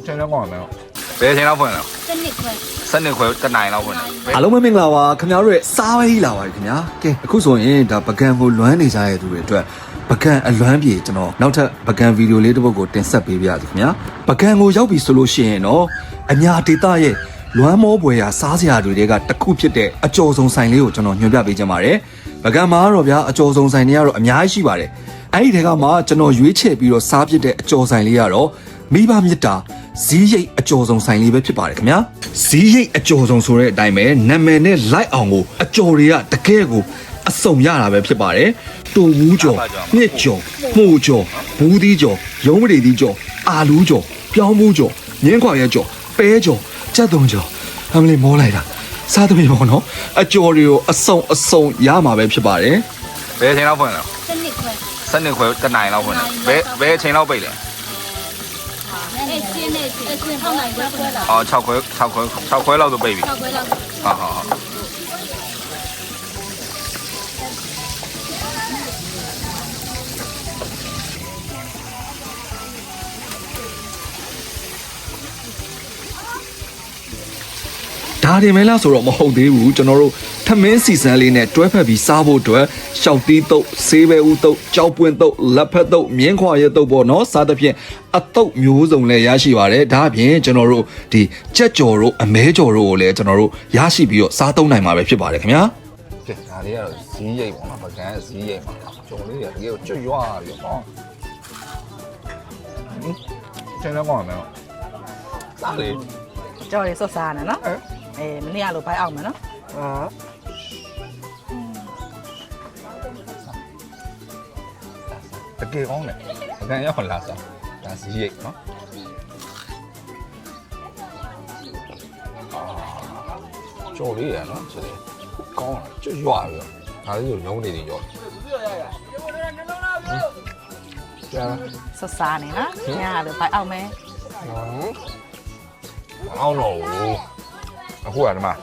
ချိန်တော့ကောင်းတယ်ဘယ်ချိန်လောက်ဖွင့်လဲစနစ်ခွဲတနိုင်လောက်ဖွင့်တယ် အားလုံးပဲမင်္ဂလာပါခင်ဗျားတို့ရဲ့စားဝဲကြီးလာပါပြီခင်ဗျာကဲအခုဆိုရင်ဒါပကံကိုလွမ်းနေကြတဲ့သူတွေအတွက်ပကံအလွမ်းပြေကျွန်တော်နောက်ထပ်ပကံဗီဒီယိုလေးတစ်ပုဒ်ကိုတင်ဆက်ပေးပါရစေခင်ဗျာပကံကိုရောက်ပြီဆိုလို့ရှိရင်တော့အညာဒေတာရဲ့လွမ်းမောပွေရာစားစရာတွေကတစ်ခုဖြစ်တဲ့အကျော်ဆုံးဆိုင်လေးကိုကျွန်တော်ညွှန်ပြပေးချင်ပါတယ်ပကံမှာတော့ဗျာအကျော်ဆုံးဆိုင်တွေကတော့အများကြီးရှိပါတယ်အဲ့ဒီထဲကမှကျွန်တော်ရွေးချယ်ပြီးတော့စားဖြစ်တဲ့အကျော်ဆိုင်လေးကတော့မိဘမြစ်တာဇီးရိတ်အကျော်ဆုံးဆိုင်လေးပဲဖြစ်ပါတယ်ခင်ဗျာဇီးရိတ်အကျော်ဆုံးဆိုတဲ့အတိုင်းပဲနာမည်နဲ့လိုက်အောင်ကိုအကျော်တွေကတကယ်ကိုအစုံရတာပဲဖြစ်ပါတယ်တူဘူးကျော်ညစ်ကျော်မှုကျော်ဘူးသီးကျော်ရုံးမရီသီးကျော်အာလူးကျော်ပြောင်းဘူးကျော်ငင်းခွာရဲကျော်ပဲကျော်ကြက်သွန်ကျော်အမလေးမောလိုက်တာစားသမီးပေါ့နော်အကျော်တွေကိုအစုံရမှာပဲဖြစ်ပါတယ် ဘယ်ချိန်လောက်ဖွင့်လဲစနစ်ခွဲတနိုင်လောက်ဖွင့်တယ်ဘယ်ချိန်လောက်ပိတ်လဲအော်6ခွဲလောက်ဆိုပိတ်ပြီဟုတ်ဒါတွေမဲလားဆိုတော့မဟုတ်သေးဘူးကျွန်တော်တို့ထမင်းစီစံလေးနဲ့တွဲဖက်ပြီးစားဖို့အတွက်ရှောက်သီးတုပ်ဆေးပဲဦးတုပ်ကြောက်ပွင့်တုပ်လက်ဖက်တုပ်မြင်းခွာရဲတုပ်ပေါ့နော်စားတဲ့ဖြင့်အတုပ်မျိုးစုံလည်းရရှိပါတယ်ဒါအပြင်ကျွန်တော်တို့ဒီကြက်ကြော်တို့အမဲကြော်တို့ကိုလည်းကျွန်တော်တို့ရရှိပြီးတော့စားသုံးနိုင်မှာပဲဖြစ်ပါတယ်ခင်ဗျာ ကဲဒါလေးကတော့ဇီးရိတ်ပေါ့နော်ပကံဇီးရိတ်မှာကျုံလေးတွေတကယ်ကျွတ်ရွာပြီးတော့ချိန်တော့ကောင်းတယ်စားလေ ကြော်ရဆော့စားနေနော်မနေ့ကလိုဖိုက်အောင်မယ်နော် တကယ်ကောင်းတယ်ပကံရောက်လာစားဒါဇီးရိတ်နော်ကျုံလေးရနော်ဆိုတယ်ကောင်းတယ်ကျွတ်ရွာပြီးတော့ဒါလေးကိုလုံးနေတယ်ကြောကြာ ဆော့စားနေနော်ညလိုဖိုက်အောင်မယ် အောင်တော့အခုကဒီမှာ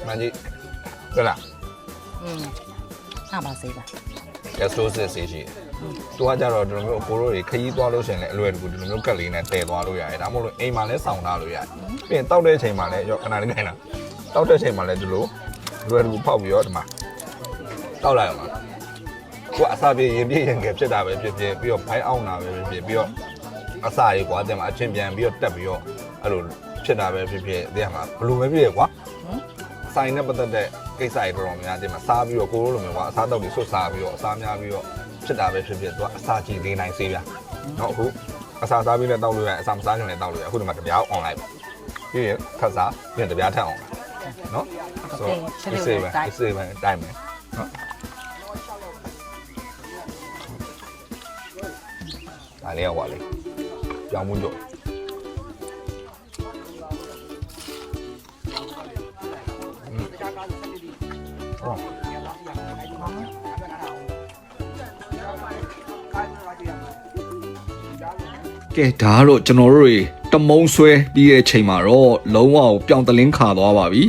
မကြီးဘယ်လား ပါစေးပါ ကက်စတိုးစစ်ဆေးရှိတယ်သူကကြတော့ဒီလိုမျိုးကိုရိုတွေခရီးသွားလို့ရှိရင်လည်းအလွယ်တကူဒီလိုမျိုးကက်လေးနဲ့တည်သွားလို့ရတယ်ဒါမှမဟုတ်အိမ်မှာလည်းစောင့်ထားလို့ရတယ်ပြီးရင်တောက်တဲ့အချိန်မှာလည်းရောခဏလေးခိုင်းတာတောက်တဲ့အချိန်မှာလည်းဒီလိုလွယ်တကူဖောက်ပြီးတော့ဒီမှာတောက်လိုက်အောင်ကိုအစာပြေရင်ပြည့်ရင်ကဖြစ်တာပဲဖြစ်ဖြစ်ပြီးတော့ဘိုင်းအောင်တာပဲဖြစ်ဖြစ်ပြီးတော့အစာရေကွာတင်မှာအချင်းပြန်ပြီးတော့တက်ပြီးတော့အဲ့လိုဖြစ်တာပဲဖြစ်ဖြစ်တဲ့မှာဘလို့ပဲဖြစ်ရကွာဆိုင်နဲ့ပတ်သက်တဲ့ကိစ္စတွေတော်တော်များတင်မှာစားပြီးတော့ကိုလိုမျိုးကွာအစားတောက်တွေဆွတ်စားပြီးတော့အစားများပြီးတော့ဖြစ်တာပဲဖြစ်ဖြစ်သူကအစာကြည့်လေးနိုင်စေးဗျာနော်အခုအစာစားပြီးလည်းတောက်လို့ရတယ်အစာမစားခင်လည်းတောက်လို့ရအခုဒီမှာတပြားအွန်လိုက်ပြီးရင်ခက်စားပြီးရင်တပြားထပ်အောင်နော်ဆိုတော့စေးပဲတိုင်းမယ်နော်ဒါလေးရောက်ပါလေကြောင်မှုကြောကဲဒါကတော့ကျွန်တော်တို့တွေတမုံဆွဲပြီးတဲ့ချိန်မှာတော့လုံးဝပြောင်းတလင်းခါသွားပါပြီ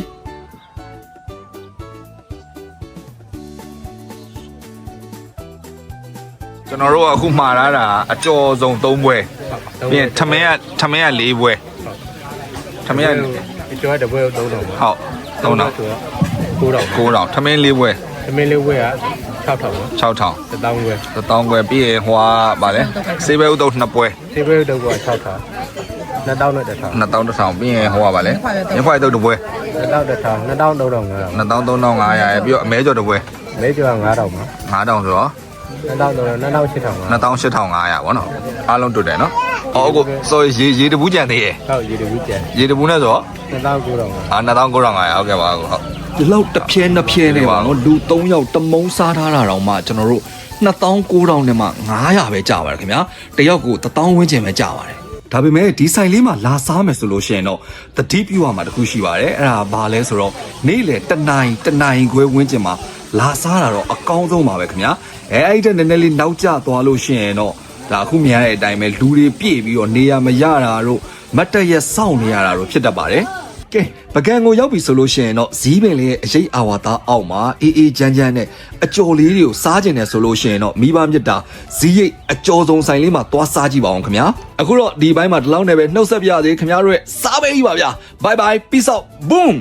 ကျွန်တော်တို့အခုမှားထားတာအကျော်ဆုံး3ပွဲပြီးရင်ထမင်းက4ပွဲထမင်းက ကျော်တဲ့ဘွဲ3000ပါ ဟုတ်3000 9000ထမင်း4ပွဲ သမင်းလေးဘွဲက6000ပါ 6000 1000ဘွဲ 1000ခွဲပြီးရင်ဟိုကဗာလဲစေးပဲဥတုပ်2ပွဲ ဒီဘွဲတော့က6000 2000နဲ့1000 2000ပြီးရင်ဟိုကဗာလဲရခွာတုပ်2ပွဲ 2000 2300 2300ရပြီးတော့အမဲကျော်2ပွဲ မဲကျော်က9000ပါ 9000ဆိုတော့ 2300 28500ပေါ့နော်အားလုံးတွတ်တယ်နော်အော်အခုဆိုရေတပူးကြံသေးရဲ့ ဟုတ်ရေတဘူးကျန် ရေတပူးနဲ့ဆိုတော့ 2900ပါ 2900ဟုတ်ကဲ့ပါဟုတ် ဒီလောက်တစ်ဖြဲနှစ်ဖြဲနဲ့ပါနော်လူ3ယောက်တမုံစားထားတာတော့မှကျွန်တော်တို့2900နဲ့မှ900ပဲကြာပါတယ်ခင်ဗျာတယောက်ကို1000ဝန်းကျင်ပဲကြာပါတယ်ဒါပေမဲ့ဒီဆိုင်လေးမှာလာစားမယ်ဆိုလို့ရှိရင်တော့တတိပြူမှာတခုရှိပါတယ်အဲ့ဒါဘာလဲဆိုတော့နေ့လေတနိုင်ခွဲဝန်းကျင်မှာလာစားတာတော့အကောင်းဆုံးပါပဲခင်ဗျာအဲ့ဒီတဲ့နည်းနည်းလေးနောက်ကျသွားလို့ရှိရင်တော့ဒါအခုမြင်ရတဲ့အတိုင်းပဲလူတွေပြည့်ပြီးတော့နေရမရတာတို့မတ်တက်ရက်စောင့်နေရတာတို့ဖြစ်တတ်ပါတယ် ကဲပကံကိုရောက်ပြီဆိုလို့ရှိရင်တော့ဇီးပင်လေးရဲ့အရေးအာဝါသားအောက်မှာအေးအေးချမ်းချမ်းနဲ့အကျော်လေးတွေကိုစားကျင်တယ်ဆိုလို့ရှိရင်တော့မိဘမြတ်တာဇီးရိတ်အကျော်ဆုံးဆိုင်လေးမှာသွားစားကြည့်ပါအောင်ခင်ဗျာအခုတော့ဒီဘိုင်းမှာဒီလောက်နဲ့ပဲနှုတ်ဆက်ပြရသေးခင်ဗျားတို့ရဲ့စားပေးကြီးပါဗျာ bye bye peace out boom